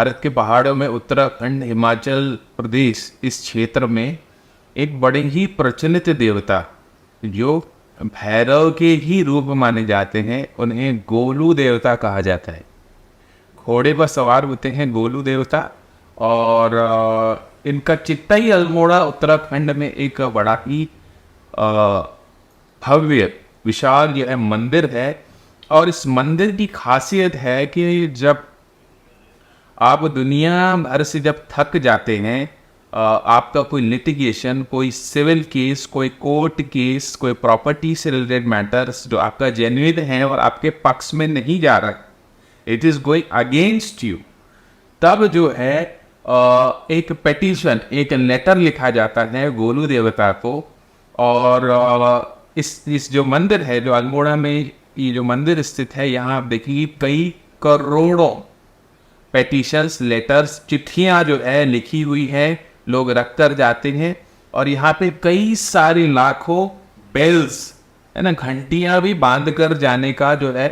भारत के पहाड़ों में उत्तराखंड, हिमाचल प्रदेश, इस क्षेत्र में एक बड़े ही प्रचलित देवता जो भैरव के ही रूप माने जाते हैं, उन्हें गोलू देवता कहा जाता है। घोड़े पर सवार होते हैं गोलू देवता, और इनका चित्तई अल्मोड़ा उत्तराखंड में एक बड़ा ही भव्य विशाल यह मंदिर है। और इस मंदिर की खासियत है कि जब आप दुनिया भर से जब थक जाते हैं, आपका कोई लिटिगेशन, कोई सिविल केस, कोई कोर्ट केस, कोई प्रॉपर्टी से रिलेटेड मैटर्स जो आपका जेन्युइन है और आपके पक्ष में नहीं जा रहा, it is going against you, तब जो है एक पेटिशन, एक लेटर लिखा जाता है गोलू देवता को। और इस जो मंदिर है, जो अल्मोड़ा में ये जो मंदिर स्थित है, यहाँ आप देखिए कई करोड़ों पेटिशंस, लेटर्स, चिट्ठियाँ जो है लिखी हुई है, लोग रख कर जाते हैं। और यहाँ पे कई सारी लाखों बेल्स है ना, घंटियाँ भी बांध कर जाने का जो है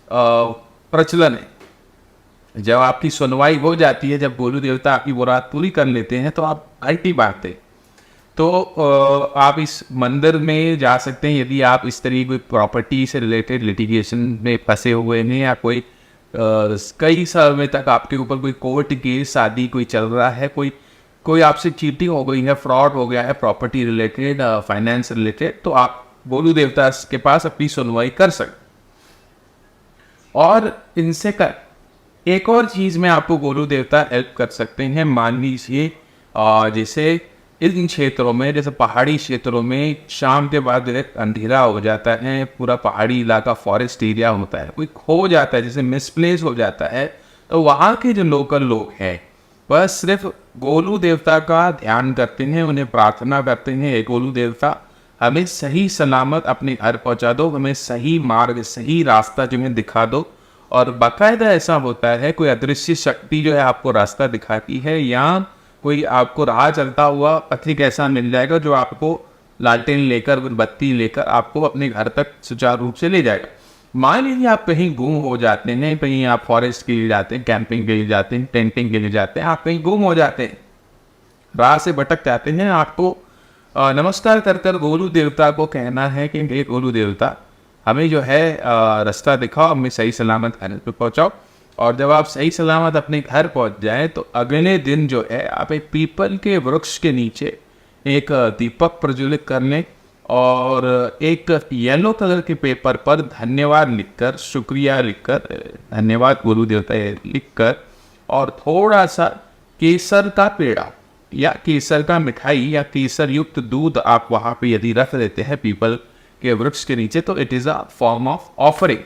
प्रचलन है। जब आपकी सुनवाई हो जाती है, जब गोलू देवता आपकी मुराद पूरी कर लेते हैं, तो आप घंटी बांधते, तो आप इस मंदिर में जा सकते हैं। यदि आप इस तरीके की प्रॉपर्टी से रिलेटेड लिटिगेशन में फंसे हुए हैं, या कोई कई समय तक आपके ऊपर कोई कोर्ट केस आदि कोई चल रहा है, कोई आपसे चीटिंग हो गई है, फ्रॉड हो गया है प्रॉपर्टी रिलेटेड, फाइनेंस रिलेटेड, तो आप गोलू देवता के पास अपनी सुनवाई कर सकते। और इनसे कर एक और चीज़ में आपको गोलू देवता हेल्प कर सकते हैं। मान लीजिए जैसे इन क्षेत्रों में, जैसे पहाड़ी क्षेत्रों में शाम के बाद अंधेरा हो जाता है, पूरा पहाड़ी इलाका फॉरेस्ट एरिया होता है, कोई खो जाता है, जैसे मिसप्लेस हो जाता है, तो वहाँ के जो लोकल लोग हैं बस सिर्फ गोलू देवता का ध्यान करते हैं, उन्हें प्रार्थना करते हैं, हे गोलू देवता हमें सही सलामत अपने घर पहुँचा दो, हमें सही मार्ग, सही रास्ता जो हमें दिखा दो। और बाकायदा ऐसा होता है, कोई अदृश्य शक्ति जो है आपको रास्ता दिखाती है, या कोई आपको राह चलता हुआ पथिक ऐसा मिल जाएगा जो आपको लालटेन लेकर, बत्ती लेकर आपको अपने घर तक सुचारू रूप से ले जाएगा। मान लीजिए आप कहीं गुम हो जाते हैं, कहीं आप फॉरेस्ट के लिए जाते हैं, कैंपिंग के लिए जाते हैं, टेंटिंग के लिए जाते हैं, आप कहीं गुम हो जाते हैं, राह से भटक जाते हैं, आपको नमस्कार कर कर गोलू देवता को कहना है कि हे गोलू देवता हमें जो है रास्ता दिखाओ, हमें सही सलामत घर पे पहुँचाओ। और जब आप सही सलामत अपने घर पहुंच जाए, तो अगले दिन जो है आप एक पीपल के वृक्ष के नीचे एक दीपक प्रज्वलित कर लें, और एक येलो कलर के पेपर पर धन्यवाद लिखकर, शुक्रिया लिखकर, धन्यवाद गुरु देवता लिखकर, और थोड़ा सा केसर का पेड़ा या केसर का मिठाई या केसर युक्त दूध आप वहाँ पे यदि रख देते हैं पीपल के वृक्ष के नीचे, तो it is a form of offering,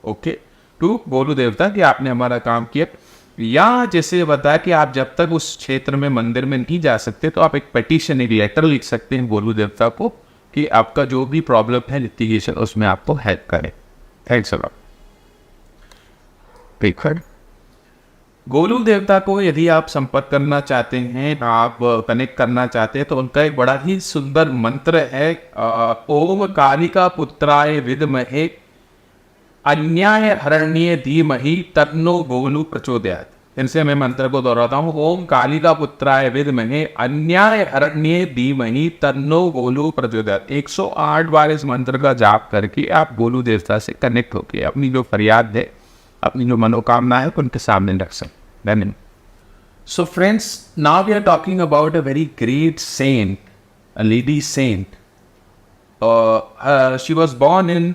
okay, to Golu Devta कि आपने हमारा काम किया। या जैसे बताया कि आप जब तक उस क्षेत्र में मंदिर में नहीं जा सकते, तो आप एक पेटिशन, एक लेटर लिख सकते हैं गोलू देवता को कि आपका जो भी प्रॉब्लम है लिटिगेशन, उसमें आपको हेल्प करें। Thanks a lot. गोलू देवता को यदि आप संपर्क करना चाहते हैं, आप कनेक्ट करना चाहते हैं, तो उनका एक बड़ा ही सुंदर मंत्र है, ओम कालिका पुत्राय विद्महे अन्याय हरण्ये धीमहि तन्नो गोलू प्रचोदयात्। इनसे मैं मंत्र को दोहराता हूँ, ओम कालिका पुत्राय विद्महे अन्याय हरण्ये धीमहि तन्नो गोलू प्रचोदयात्। 108 बार इस मंत्र का जाप करके आप गोलू देवता से कनेक्ट होकर अपनी जो फरियाद है, अपनी जो मनोकामना है, उनके सामने रख सकते। So friends, now we are talking about a very great saint, a lady saint. She was born in